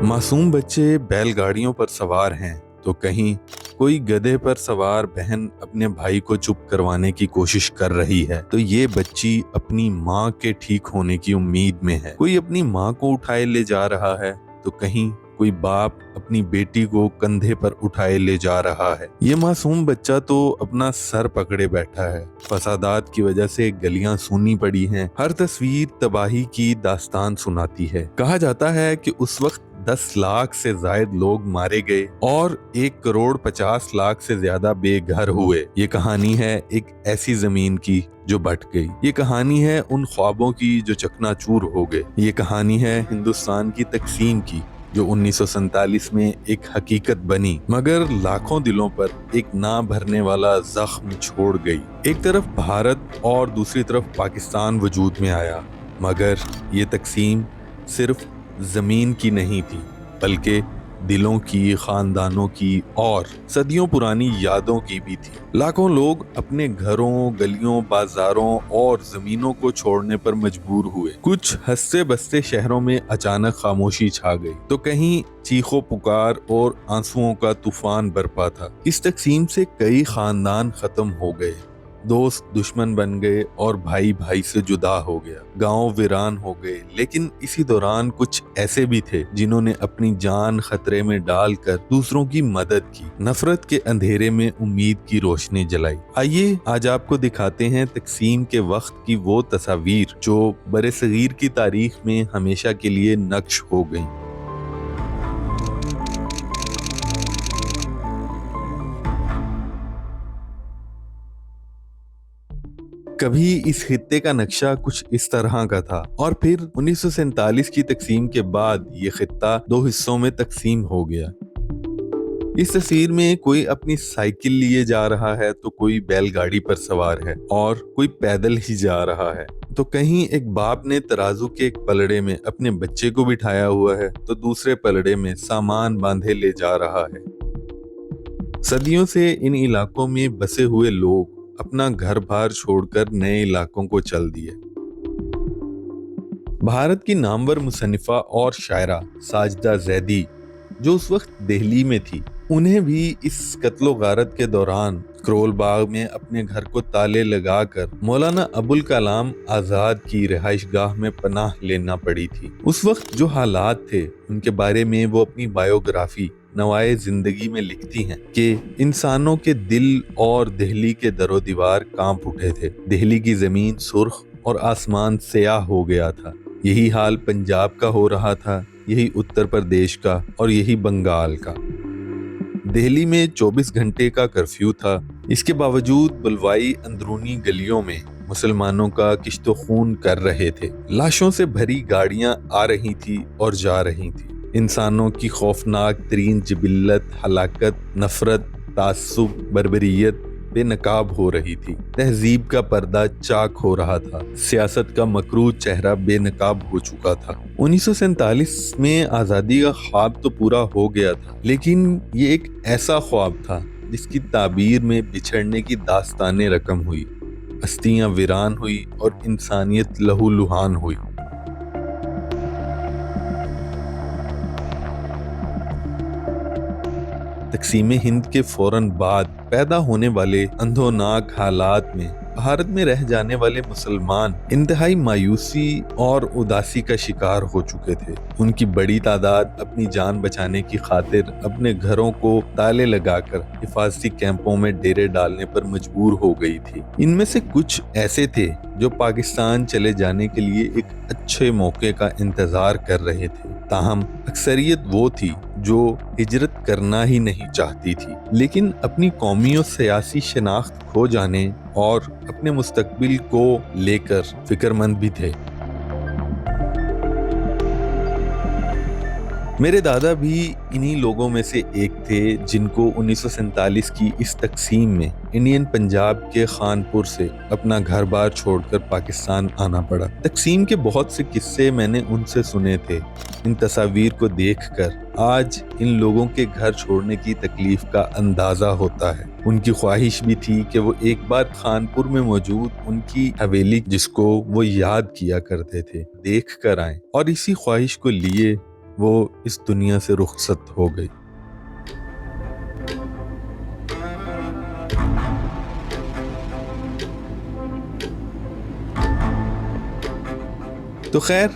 मासूम बच्चे बैलगाड़ियों पर सवार हैं तो कहीं कोई गधे पर सवार बहन अपने भाई को चुप करवाने की कोशिश कर रही है तो ये बच्ची अपनी माँ के ठीक होने की उम्मीद में है। कोई अपनी माँ को उठाए ले जा रहा है तो कहीं कोई बाप अपनी बेटी को कंधे पर उठाए ले जा रहा है। ये मासूम बच्चा तो अपना सर पकड़े बैठा है। फसादात की वजह से गलियां सूनी पड़ी हैं। हर तस्वीर तबाही की दास्तान सुनाती है। कहा जाता है कि उस वक्त 10 लाख से ज्यादा लोग मारे गए और 1,50,00,000 से ज्यादा बेघर हुए। ये कहानी है एक ऐसी जमीन की जो बट गई। ये कहानी है उन ख्वाबों की जो चकनाचूर हो गए। ये कहानी है हिंदुस्तान की तकसीम की जो 1947 में एक हकीकत बनी मगर लाखों दिलों पर एक ना भरने वाला जख्म छोड़ गई। एक तरफ भारत और दूसरी तरफ पाकिस्तान वजूद में आया मगर ये तकसीम सिर्फ जमीन की नहीं थी बल्कि दिलों की, खानदानों की और सदियों पुरानी यादों की भी थी। लाखों लोग अपने घरों, गलियों, बाजारों और जमीनों को छोड़ने पर मजबूर हुए। कुछ हंसते बसते शहरों में अचानक खामोशी छा गई तो कहीं चीखों पुकार और आंसुओं का तूफान बरपा था। इस तकसीम से कई खानदान खत्म हो गए, दोस्त दुश्मन बन गए और भाई भाई से जुदा हो गया। गांव वीरान हो गए। लेकिन इसी दौरान कुछ ऐसे भी थे जिन्होंने अपनी जान खतरे में डालकर दूसरों की मदद की, नफरत के अंधेरे में उम्मीद की रोशनी जलाई। आइए आज आपको दिखाते हैं तकसीम के वक्त की वो तस्वीर जो बरसगीर की तारीख में हमेशा के लिए नक्श हो गई। कभी इस खित्ते का नक्शा कुछ इस तरह का था और फिर 1947 की तकसीम के बाद ये खित्ता 2 हिस्सों में तकसीम हो गया। इस तस्वीर में कोई अपनी साइकिल लिए जा रहा है तो कोई बैलगाड़ी पर सवार है और कोई पैदल ही जा रहा है। तो कहीं एक बाप ने तराजू के एक पलड़े में अपने बच्चे को बिठाया हुआ है तो दूसरे पलड़े में सामान बांधे ले जा रहा है। सदियों से इन इलाकों में बसे हुए लोग अपना घर बार छोड़कर नए इलाकों को चल दिए। भारत की नामवर मुसन्निफा और शायरा साजिदा जैदी जो उस वक्त दिल्ली में थी, उन्हें भी इस कत्लो गारत के दौरान करोल बाग में अपने घर को ताले लगाकर मौलाना अबुल कलाम आजाद की रिहाइश गाह में पनाह लेना पड़ी थी। उस वक्त जो हालात थे उनके बारे में वो अपनी बायोग्राफी नवाए जिंदगी में लिखती हैं कि इंसानों के दिल और दिल्ली के दरो दीवार कांप उठे थे। दिल्ली की जमीन सुर्ख और आसमान स्याह हो गया था। यही हाल पंजाब का हो रहा था, यही उत्तर प्रदेश का और यही बंगाल का। दिल्ली में 24 घंटे का कर्फ्यू था। इसके बावजूद बुलवाई अंदरूनी गलियों में मुसलमानों का किश्तो खून कर रहे थे। लाशों से भरी गाड़ियां आ रही थी और जा रही थी। इंसानों की खौफनाक तरीन जिबिल्लत, हलाकत, नफरत, तासुब, बर्बरियत बेनकाब हो रही थी। तहजीब का पर्दा चाक हो रहा था। सियासत का मकरूज चेहरा बेनकाब हो चुका था। 1947 में आज़ादी का ख्वाब तो पूरा हो गया था लेकिन ये एक ऐसा ख्वाब था जिसकी ताबीर में बिछड़ने की दास्तानें रकम हुई, हस्तियां वीरान हुई और इंसानियत लहूलुहान हुई। तकसीम हिंद के फौरन बाद पैदा होने वाले अंधोनाक हालात में भारत में रह जाने वाले मुसलमान इंतहाई मायूसी और उदासी का शिकार हो चुके थे। उनकी बड़ी तादाद अपनी जान बचाने की खातिर अपने घरों को ताले लगाकर हिफाजती कैंपों में डेरे डालने पर मजबूर हो गई थी। इनमें से कुछ ऐसे थे जो पाकिस्तान चले जाने के लिए एक अच्छे मौके का इंतजार कर रहे थे। ताहम अक्सरियत वो थी जो हिजरत करना ही नहीं चाहती थी लेकिन अपनी कौमी और सियासी शनाख्त खो जाने और अपने मुस्तकबिल को लेकर फिक्रमंद भी थे। मेरे दादा भी इन्हीं लोगों में से एक थे जिनको 1947 की इस तकसीम में इंडियन पंजाब के खानपुर से अपना घर बार छोड़कर पाकिस्तान आना पड़ा। तकसीम के बहुत से किस्से मैंने उनसे सुने थे। इन तस्वीर को देखकर आज इन लोगों के घर छोड़ने की तकलीफ का अंदाजा होता है। उनकी ख्वाहिश भी थी कि वो एक बार खानपुर में मौजूद उनकी हवेली जिसको वो याद किया करते थे देख कर आएं और इसी ख्वाहिश को लिए वो इस दुनिया से रुखसत हो गई। तो खैर,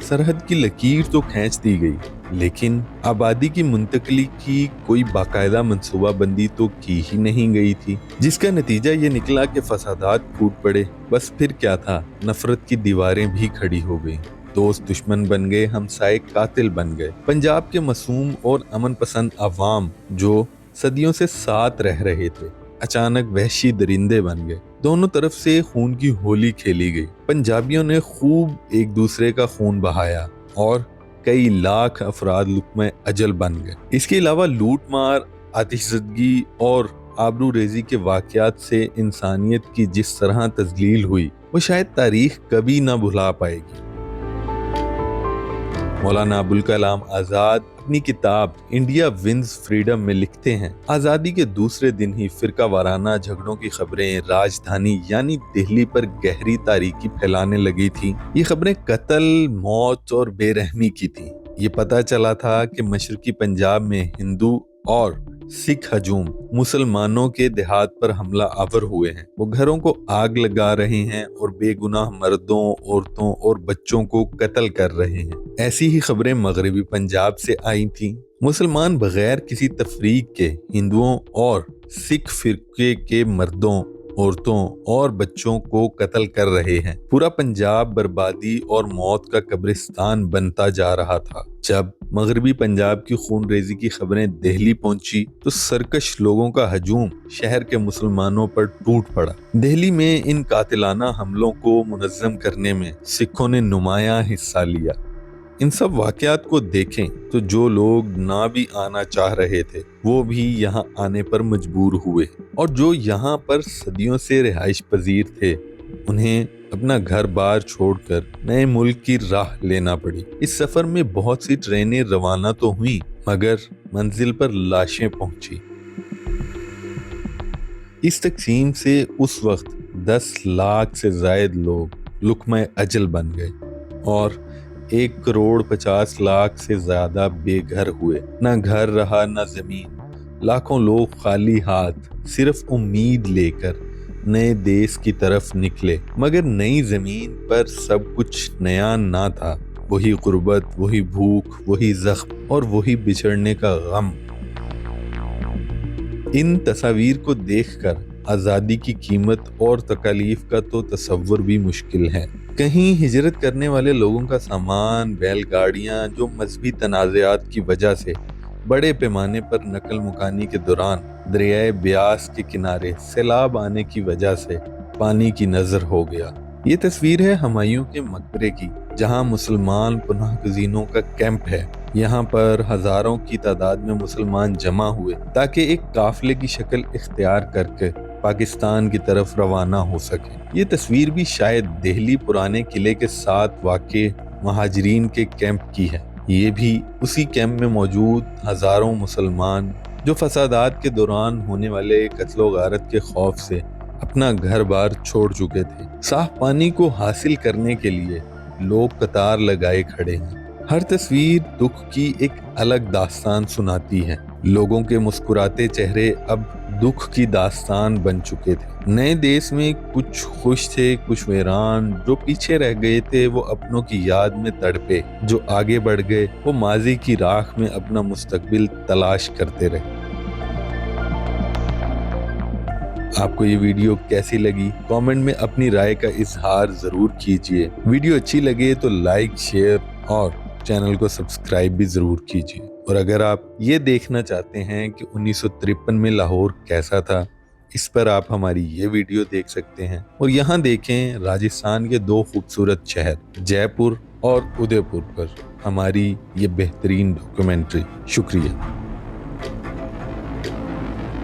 सरहद की लकीर तो खींच दी गई, लेकिन आबादी की मुंतकली की कोई बाकायदा मंसूबाबंदी तो की ही नहीं गई थी, जिसका नतीजा ये निकला कि फसादात फूट पड़े। बस फिर क्या था, नफरत की दीवारें भी खड़ी हो गई, दोस्त दुश्मन बन गए, हमसाए कातिल बन गए। पंजाब के मासूम और अमन पसंद अवाम जो सदियों से साथ रह रहे थे, अचानक वहशी दरिंदे बन गए। दोनों तरफ से खून की होली खेली गई। पंजाबियों ने खूब एक दूसरे का खून बहाया और कई लाख अफराद लुक्मे अजल बन गए। इसके अलावा लूट मार, आतिशज़दगी और आबरू रेजी के वाक़यात से इंसानियत की जिस तरह तज़लील हुई, वो शायद तारीख कभी ना भुला पाएगी। मौलाना अबुल कलाम आज़ाद अपनी किताब इंडिया विंस फ्रीडम में लिखते हैं, आज़ादी के दूसरे दिन ही फिरका वाराना झगड़ों की खबरें राजधानी यानी दिल्ली पर गहरी तारीकी फैलाने लगी थी। ये खबरें कत्ल, मौत और बेरहमी की थी। ये पता चला था कि मशरकी पंजाब में हिंदू और सिख हजूम मुसलमानों के देहात पर हमला आवर हुए हैं। वो घरों को आग लगा रहे हैं और बेगुनाह मर्दों, औरतों और बच्चों को कत्ल कर रहे हैं। ऐसी ही खबरें मगरबी पंजाब से आई थीं। मुसलमान बगैर किसी तफरीक के हिंदुओं और सिख फिरके के मर्दों, औरतों और बच्चों को कत्ल कर रहे हैं। पूरा पंजाब बर्बादी और मौत का कब्रिस्तान बनता जा रहा था। जब मगरबी पंजाब की खून रेजी की खबरें दिल्ली पहुंची तो सरकश लोगों का हजूम शहर के मुसलमानों पर टूट पड़ा। दिल्ली में इन कातिलाना हमलों को मुनज़्ज़म करने में सिखों ने नुमायां हिस्सा लिया। इन सब वाक़यात को देखें तो जो लोग ना भी आना चाह रहे थे वो भी यहाँ आने पर मजबूर हुए, और जो यहाँ पर सदियों से रिहाइश पजीर थे उन्हें अपना घर बार छोड़कर नए मुल्क की राह लेना पड़ी। इस सफर में बहुत सी ट्रेनें रवाना तो हुई, मगर मंजिल पर लाशें पहुंची। इस तकसीम से उस वक्त 10 लाख से जायद लोग लुक्मे अजल बन गए और 1,50,00,000 से ज्यादा बेघर हुए। ना घर रहा, ना जमीन। लाखों लोग खाली हाथ सिर्फ उम्मीद लेकर नए देश की तरफ निकले, मगर नई जमीन पर सब कुछ नया ना था। वही गुर्बत, वही भूख, वही जख्म और वही बिछड़ने का गम। इन तस्वीर को देखकर आज़ादी की कीमत और तकालीफ का तो तसव्वुर भी मुश्किल है। कहीं हिजरत करने वाले लोगों का सामान, बैलगाड़ियां जो मजहबी तनाज़ात की वजह से बड़े पैमाने पर नकल मुकानी के दौरान दरियाए ब्यास के किनारे सैलाब आने की वजह से पानी की नजर हो गया। ये तस्वीर है हुमायूं के मकबरे की, जहां मुसलमान पनाह गुज़ीनों का कैंप है। यहाँ पर हजारों की तादाद में मुसलमान जमा हुए ताकि एक काफिले की शक्ल इख्तियार करके पाकिस्तान की तरफ रवाना हो सके। ये तस्वीर भी शायद दिल्ली पुराने किले के साथ वाक़े महाजरीन के कैंप की है। ये भी उसी कैंप में मौजूद हजारों मुसलमान जो फसादात के दौरान होने वाले कत्लो गारत के खौफ से अपना घर बार छोड़ चुके थे। साफ पानी को हासिल करने के लिए लोग कतार लगाए खड़े हैं। हर तस्वीर दुख की एक अलग दास्तान सुनाती है। लोगों के मुस्कुराते चेहरे अब दुख की दास्तान बन चुके थे। नए देश में कुछ खुश थे, कुछ वीरान। जो पीछे रह गए थे वो अपनों की याद में तड़पे, जो आगे बढ़ गए वो माजी की राख में अपना मुस्तकबिल तलाश करते रहे। आपको ये वीडियो कैसी लगी? कमेंट में अपनी राय का इजहार जरूर कीजिए। वीडियो अच्छी लगे तो लाइक, शेयर और चैनल को सब्सक्राइब भी जरूर कीजिए। और अगर आप ये देखना चाहते हैं कि 1953 में लाहौर कैसा था, इस पर आप हमारी ये वीडियो देख सकते हैं। और यहाँ देखें राजस्थान के 2 खूबसूरत शहर जयपुर और उदयपुर पर हमारी ये बेहतरीन डॉक्यूमेंट्री। शुक्रिया।